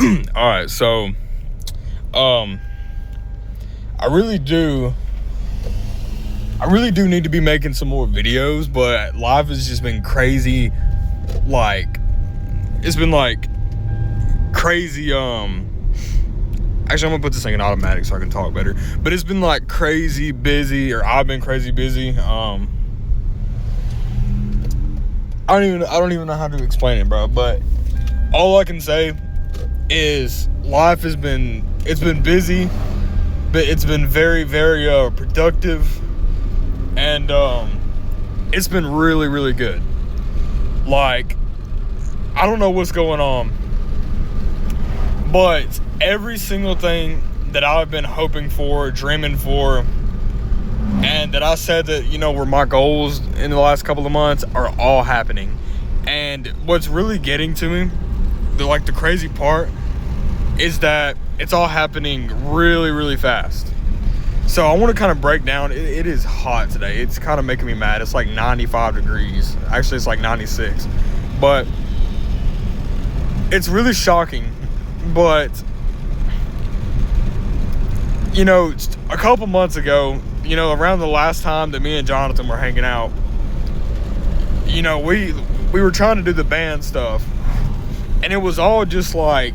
All right, so I really do need to be making some more videos, but life has just been crazy. Like, it's been like crazy. Actually, I'm gonna put this thing in automatic so I can talk better. But it's been like crazy busy, or I've been crazy busy. I don't even know how to explain it, bro. But all I can say is life has been busy, but it's been very, very productive, and it's been really, really good. Like, I don't know what's going on, but every single thing that I've been hoping for, dreaming for, and that I said that, were my goals in the last couple of months are all happening. And what's really getting to me, the crazy part, is that it's all happening really, really fast. So I want to kind of break down. It is hot today. It's kind of making me mad. It's like 95 degrees. Actually, it's like 96. But it's really shocking. But, a couple months ago, around the last time that me and Jonathan were hanging out, we were trying to do the band stuff. And it was all just like,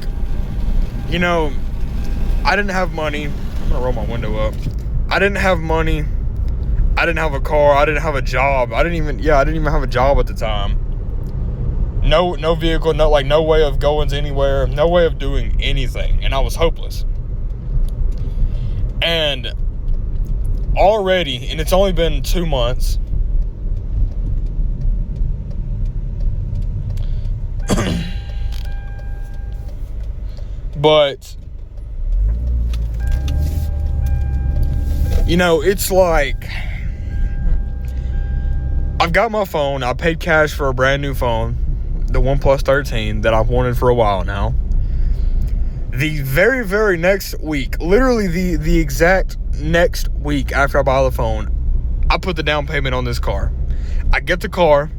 I didn't have money. I'm going to roll my window up. I didn't have money. I didn't have a car. I didn't have a job. I didn't even have a job at the time. No vehicle, no way of going anywhere, no way of doing anything. And I was hopeless. And already, and it's only been 2 months, but it's like, I've got my phone. I paid cash for a brand new phone, the OnePlus 13 that I've wanted for a while now. The very, very next week, literally the exact next week after I buy the phone, I put the down payment on this car. I get the car,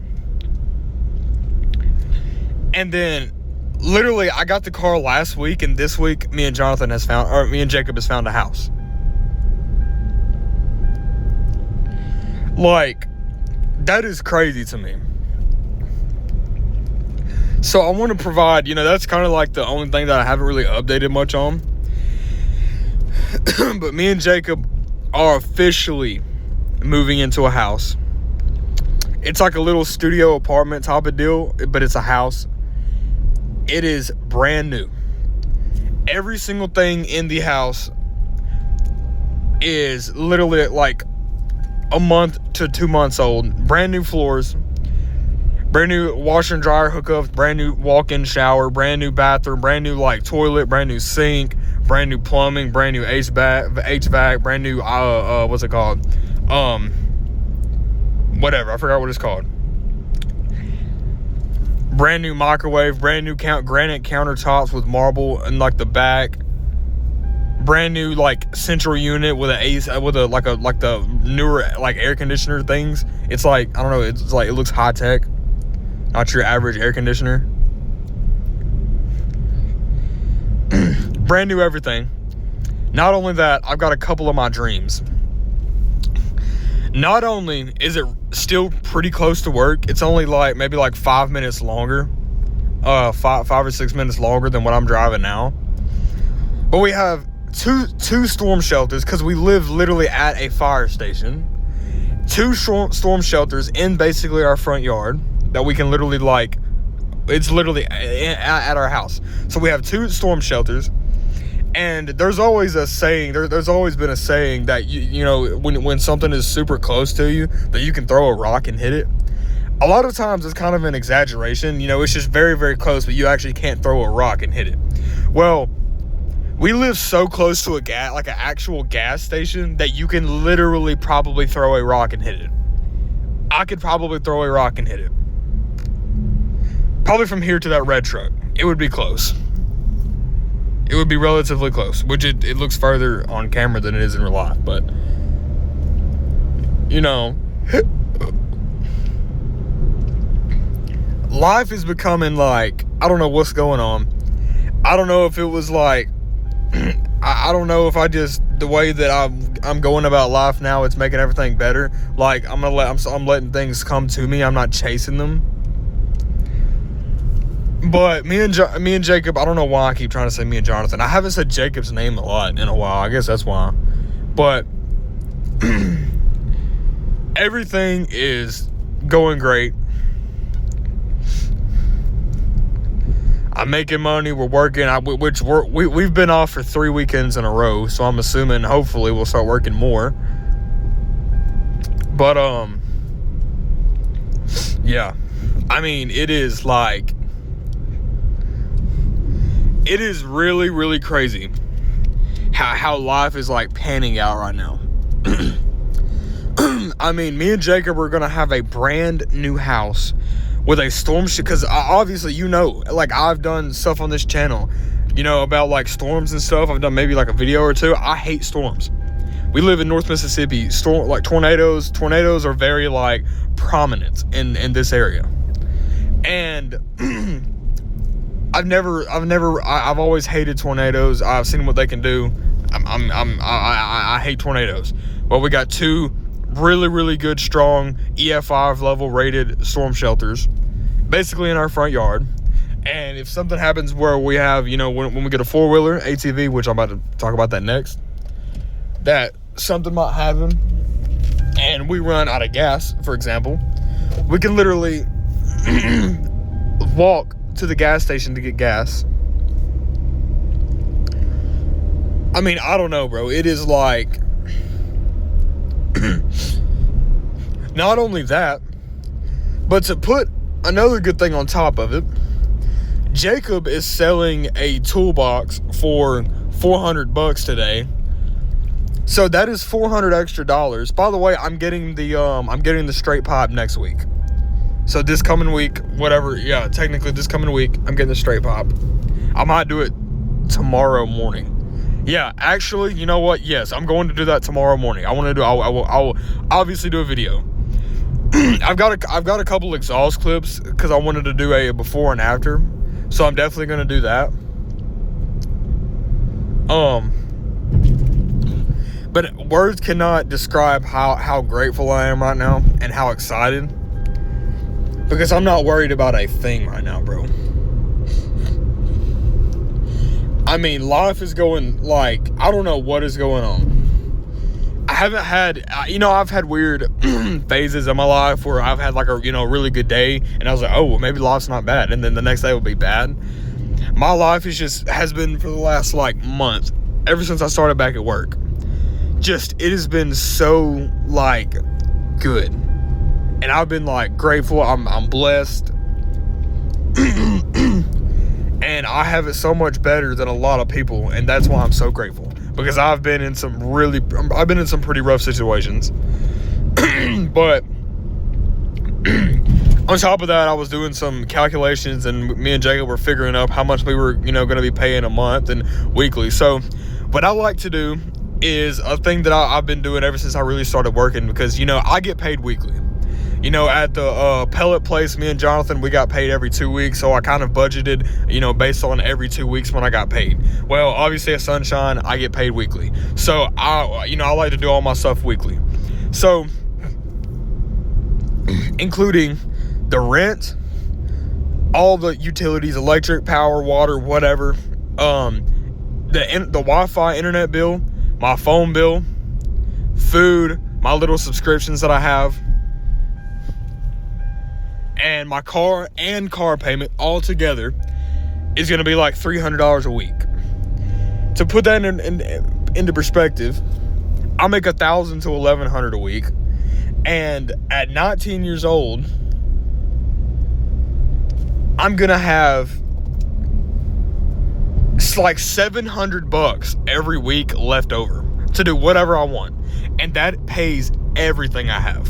and then literally I got the car last week, and this week me and Jacob has found a house. Like, that is crazy to me. So I want to provide, that's kind of like the only thing that I haven't really updated much on. But me and Jacob are officially moving into a house. It's like a little studio apartment type of deal, but it's a house. It is brand new. Every single thing in the house is literally like a month to 2 months old. Brand new floors, brand new washer and dryer hookups, brand new walk-in shower, brand new bathroom, brand new toilet, brand new sink, brand new plumbing, brand new HVAC, brand new what's it called? Whatever, I forgot what it's called. Brand new microwave, brand new granite countertops with marble in the back. Brand new central unit with the newer air conditioner things. It's I don't know, it's it looks high tech. Not your average air conditioner. Brand new everything. Not only that, I've got a couple of my dreams. Not only is it still pretty close to work, it's only maybe 5 minutes longer. 5 or 6 minutes longer than what I'm driving now. But we have two storm shelters, because we live literally at a fire station. 2 storm shelters in basically our front yard that we can literally it's literally at our house. So we have 2 storm shelters, and there's always a saying, there's always been a saying that when something is super close to you, that you can throw a rock and hit it. A lot of times it's kind of an exaggeration. It's just very, very close, but you actually can't throw a rock and hit it. Well, we live so close to an actual gas station that you can literally probably throw a rock and hit it. I could probably throw a rock and hit it. Probably from here to that red truck. It would be close. It would be relatively close, which it looks further on camera than it is in real life. But, life is becoming I don't know what's going on. I don't know if it was like, I don't know if I just, the way that I'm going about life now, it's making everything better. Like, I'm letting things come to me. I'm not chasing them. But me and Jacob, I don't know why I keep trying to say me and Jonathan. I haven't said Jacob's name a lot in a while. I guess that's why. But everything is going great. I'm making money. We're working. We've been off for 3 weekends in a row, so I'm assuming hopefully we'll start working more. But yeah, I mean, it is really, really crazy how life is like panning out right now. I mean, me and Jacob are gonna have a brand new house with a storm because obviously, like, I've done stuff on this channel, about like storms and stuff. I've done maybe like a video or two. I hate storms. We live in North Mississippi. Tornadoes are very like prominent in this area. And I've always hated tornadoes. I've seen what they can do. I hate tornadoes. Well, we got 2 really, really good, strong EF5 level rated storm shelters basically in our front yard. And if something happens where we have, when we get a 4-wheeler ATV, which I'm about to talk about that next, that something might happen and we run out of gas, for example, we can literally walk to the gas station to get gas. I mean, I don't know, bro. It is like, not only that, but to put another good thing on top of it, Jacob is selling a toolbox for $400 today. So that is $400 extra. By the way, I'm getting the straight pipe next week. So this coming week, technically this coming week, I'm getting the straight pipe. I might do it tomorrow morning. Yeah, actually, you know what? Yes, I'm going to do that tomorrow morning. I will obviously do a video. I've got a couple exhaust clips because I wanted to do a before and after. So I'm definitely going to do that. But words cannot describe how grateful I am right now and how excited. Because I'm not worried about a thing right now, bro. I mean, life is going, like, I don't know what is going on. I've had weird phases in my life where I've had like a, really good day and I was like, oh, well, maybe life's not bad. And then the next day will be bad. My life has been for the last like month, ever since I started back at work. It has been so like good. And I've been like grateful. I'm blessed. And I have it so much better than a lot of people, and that's why I'm so grateful. Because I've been in some pretty rough situations. But on top of that, I was doing some calculations, and me and Jacob were figuring out how much we were, going to be paying a month and weekly. So what I like to do is a thing that I've been doing ever since I really started working, because, I get paid weekly. At the pellet place, me and Jonathan, we got paid every 2 weeks. So I kind of budgeted, based on every 2 weeks when I got paid. Well, obviously at Sunshine, I get paid weekly. So I like to do all my stuff weekly. So including the rent, all the utilities, electric, power, water, whatever, the Wi-Fi internet bill, my phone bill, food, my little subscriptions that I have, and my car payment all together is going to be like $300 a week. To put that into perspective, I make $1,000 to $1,100 a week, and at 19 years old, I'm gonna have like $700 every week left over to do whatever I want, and that pays everything I have.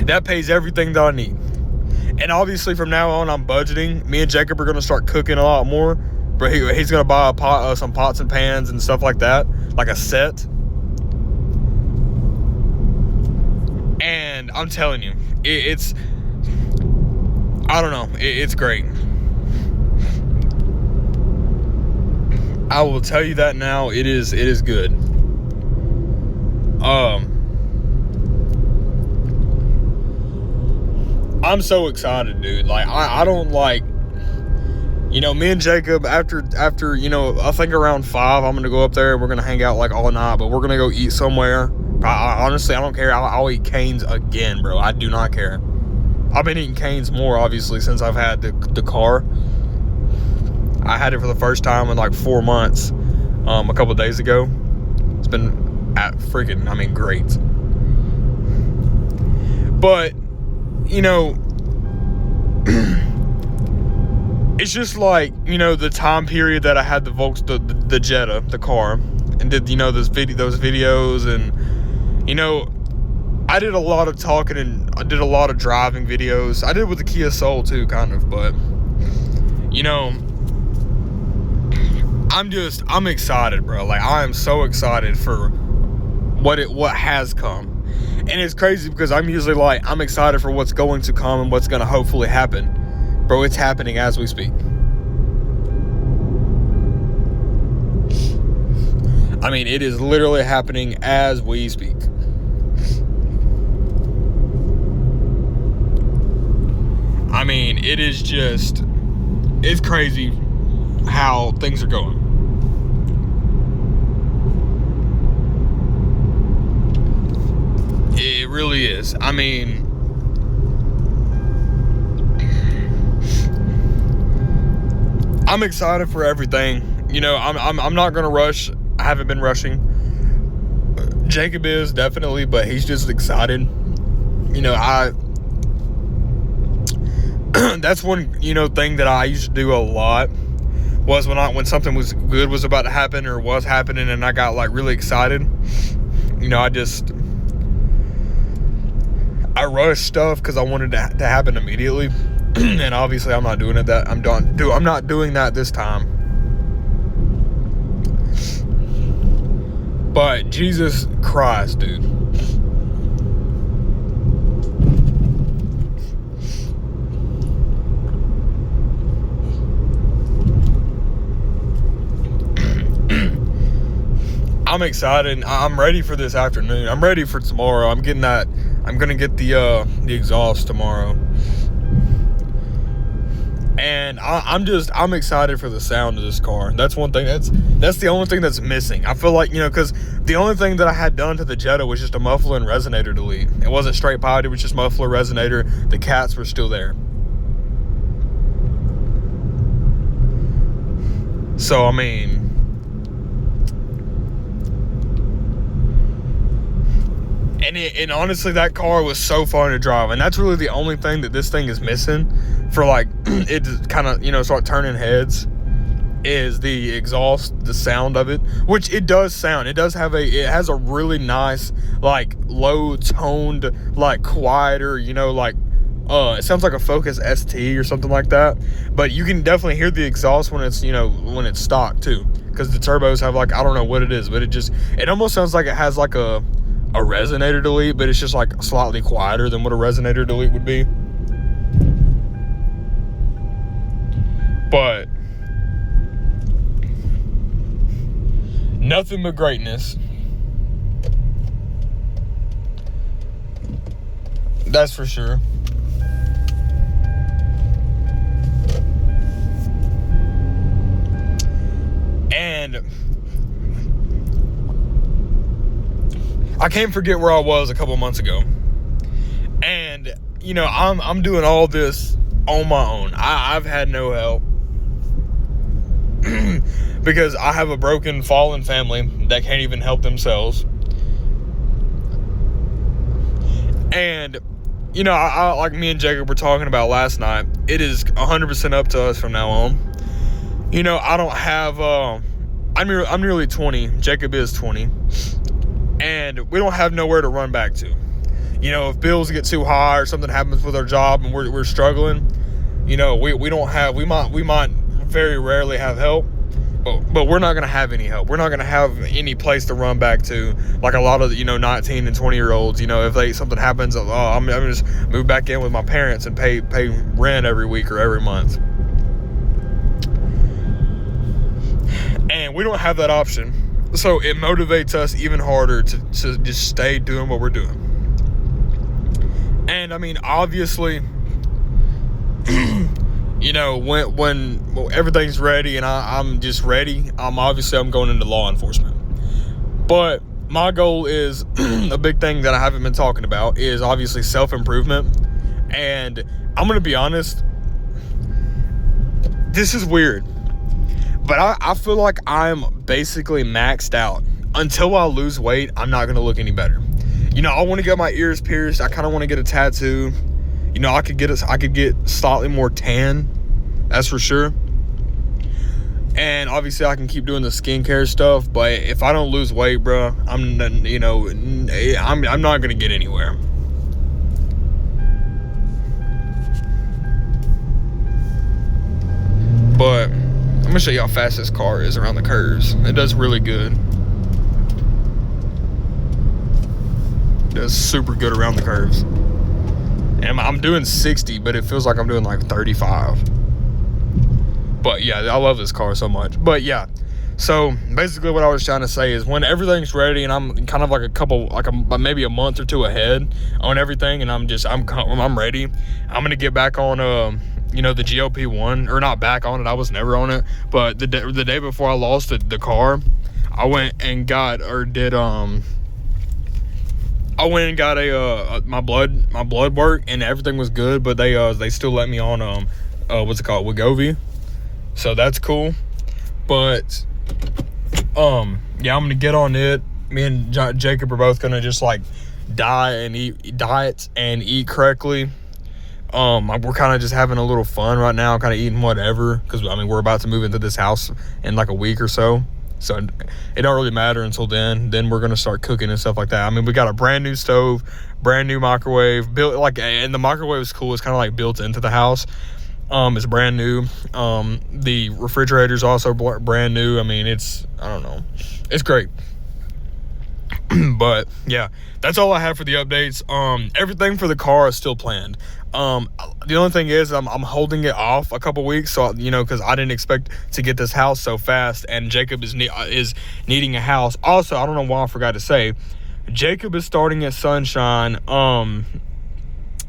That pays everything that I need. And obviously from now on, I'm budgeting. Me and Jacob are going to start cooking a lot more. But he's going to buy some pots and pans and stuff like that. Like a set. And I'm telling you, it's I don't know. It's great. I will tell you that now. It is good. I'm so excited, dude. Like, I don't like, you know, me and Jacob, after, you know, I think around 5, I'm gonna go up there and we're gonna hang out like all night, but we're gonna go eat somewhere. Honestly, I don't care. I'll eat Cane's again, bro. I do not care. I've been eating Cane's more, obviously, since I've had the car. I had it for the first time in like 4 months, a couple days ago. It's been great. But, you know, it's just like, you know, the time period that I had the Jetta, the car, and did, you know, those videos, and, you know, I did a lot of talking and I did a lot of driving videos. I did with the Kia Soul too, kind of, but, you know, I'm excited, bro. Like, I am so excited for what has come. And it's crazy because I'm usually like, I'm excited for what's going to come and what's going to hopefully happen. Bro, it's happening as we speak. I mean, it is literally happening as we speak. I mean, it's crazy how things are going. It really is. I mean, I'm excited for everything. You know, I'm not gonna rush. I haven't been rushing. Jacob is definitely, but he's just excited. You know, that's one, you know, thing that I used to do a lot, was when something was good was about to happen or was happening and I got like really excited. You know, I rushed stuff because I wanted to happen immediately. And obviously I'm not doing it I'm not doing that this time. But Jesus Christ, dude. I'm excited. I'm ready for this afternoon. I'm ready for tomorrow. I'm gonna get the exhaust tomorrow. And I'm excited for the sound of this car. That's one thing. That's the only thing that's missing. I feel like, you know, because the only thing that I had done to the Jetta was just a muffler and resonator delete. It wasn't straight pipe. It was just muffler, resonator. The cats were still there. So, I mean, and honestly, that car was so fun to drive, and that's really the only thing that this thing is missing for, like, it to kind of, you know, start turning heads, is the exhaust, the sound of it, which it does sound. It has a really nice, like, low toned, like, quieter, you know, like, it sounds like a Focus ST or something like that, but you can definitely hear the exhaust when it's, you know, when it's stock too, because the turbos have, like, I don't know what it is, but it almost sounds like it has like a resonator delete, but it's just like slightly quieter than what a resonator delete would be. But nothing but greatness. That's for sure. And I can't forget where I was a couple months ago. And, you know, I'm doing all this on my own. I've had no help. Because I have a broken, fallen family that can't even help themselves. And, you know, I like me and Jacob were talking about last night, it is 100% up to us from now on. You know, I don't have, I'm nearly 20. Jacob is 20. And we don't have nowhere to run back to. You know, if bills get too high or something happens with our job and we're struggling, you know, we might very rarely have help, but we're not going to have any help. We're not going to have any place to run back to, like a lot of, you know, 19 and 20 year olds. You know, if something happens, I'm going to just move back in with my parents and pay rent every week or every month. And we don't have that option. So it motivates us even harder to just stay doing what we're doing. And I mean, obviously, you know, when everything's ready and I'm just ready, I'm going into law enforcement. But my goal is, a big thing that I haven't been talking about is obviously self-improvement. And I'm going to be honest, this is weird, but I feel like I'm basically maxed out. Until I lose weight, I'm not going to look any better. You know, I want to get my ears pierced. I kind of want to get a tattoo. You know, I could get slightly more tan. That's for sure. And obviously I can keep doing the skincare stuff, but if I don't lose weight, bro, I'm not going to get anywhere. But I'm going to show you how fast this car is around the curves. It does really good. It does super good around the curves. And I'm doing 60, but it feels like I'm doing like 35. But yeah, I love this car so much. But yeah, so basically what I was trying to say is when everything's ready and I'm kind of like maybe a month or two ahead on everything, and I'm ready, I'm going to get back on, you know, the GLP-1, or not back on it. I was never on it. But the day before I lost the car, I went and got my blood work, and everything was good, but they still let me on what's it called, Wegovy. So that's cool. But yeah, I'm gonna get on it. Me and Jacob are both gonna just like diet and eat correctly. We're kind of just having a little fun right now, kind of eating whatever, because I mean we're about to move into this house in like a week or so. So it don't really matter until then. Then we're gonna start cooking and stuff like that. I mean, we got a brand new stove, brand new microwave built, like, and the microwave is cool. It's kind of like built into the house. It's brand new. The refrigerator's also brand new. I mean, I don't know, it's great. But yeah, that's all I have for the updates. Everything for the car is still planned. The only thing is I'm holding it off a couple weeks, so you know, because I didn't expect to get this house so fast, and Jacob is needing a house. Also, I don't know why I forgot to say, Jacob is starting at Sunshine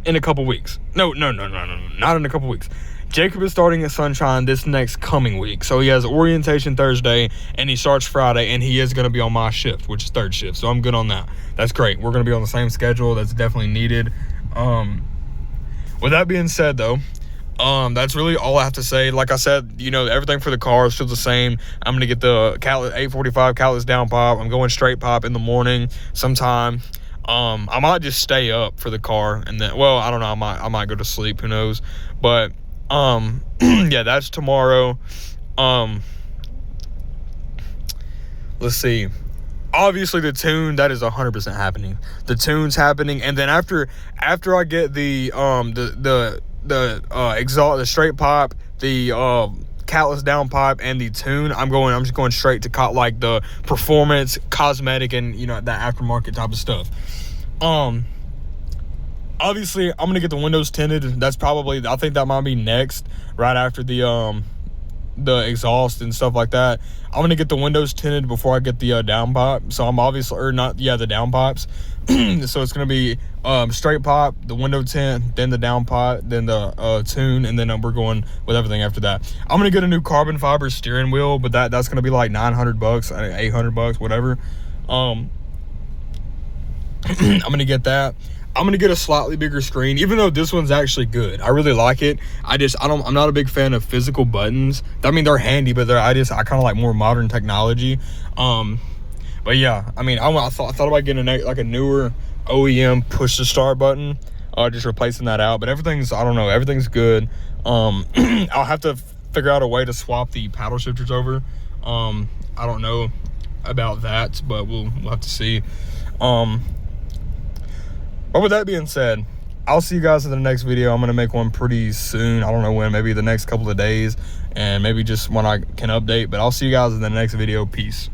in a couple weeks. No, not in a couple weeks. Jacob is starting at Sunshine this next coming week. So he has orientation Thursday and he starts Friday, and he is going to be on my shift, which is third shift. So I'm good on that. That's great. We're going to be on the same schedule. That's definitely needed. With that being said, though, that's really all I have to say. Like I said, you know, everything for the car is still the same. I'm going to get the 845 Catalyst down pop. I'm going straight pop in the morning sometime. I might just stay up for the car, and then, well, I don't know, I might go to sleep, who knows. But yeah, that's tomorrow. Let's see. Obviously the tune, that is 100% happening. The tune's happening, and then after I get the exhaust, the straight pop, the Catalyst down pipe, and the tune, I'm just going straight to like the performance, cosmetic, and you know, that aftermarket type of stuff. Obviously I'm gonna get the windows tinted. That's probably, I think that might be next, right after the exhaust and stuff like that. I'm gonna get the windows tinted before I get the down pipe. So I'm obviously, or not, yeah, the down pipes. So it's gonna be straight pop, the window tint, then the down pipe, then the tune, and then we're going with everything after that. I'm gonna get a new carbon fiber steering wheel, but that's gonna be like $900, $800, whatever. I'm gonna get that. I'm gonna get a slightly bigger screen, even though this one's actually good. I really like it. I'm not a big fan of physical buttons. I mean, they're handy, but I kind of like more modern technology. But yeah, I mean, I thought about getting a newer OEM push to start button, just replacing that out. But everything's good. I'll have to figure out a way to swap the paddle shifters over. I don't know about that, but we'll have to see. But with that being said, I'll see you guys in the next video. I'm going to make one pretty soon. I don't know when, maybe the next couple of days, and maybe just when I can update. But I'll see you guys in the next video. Peace.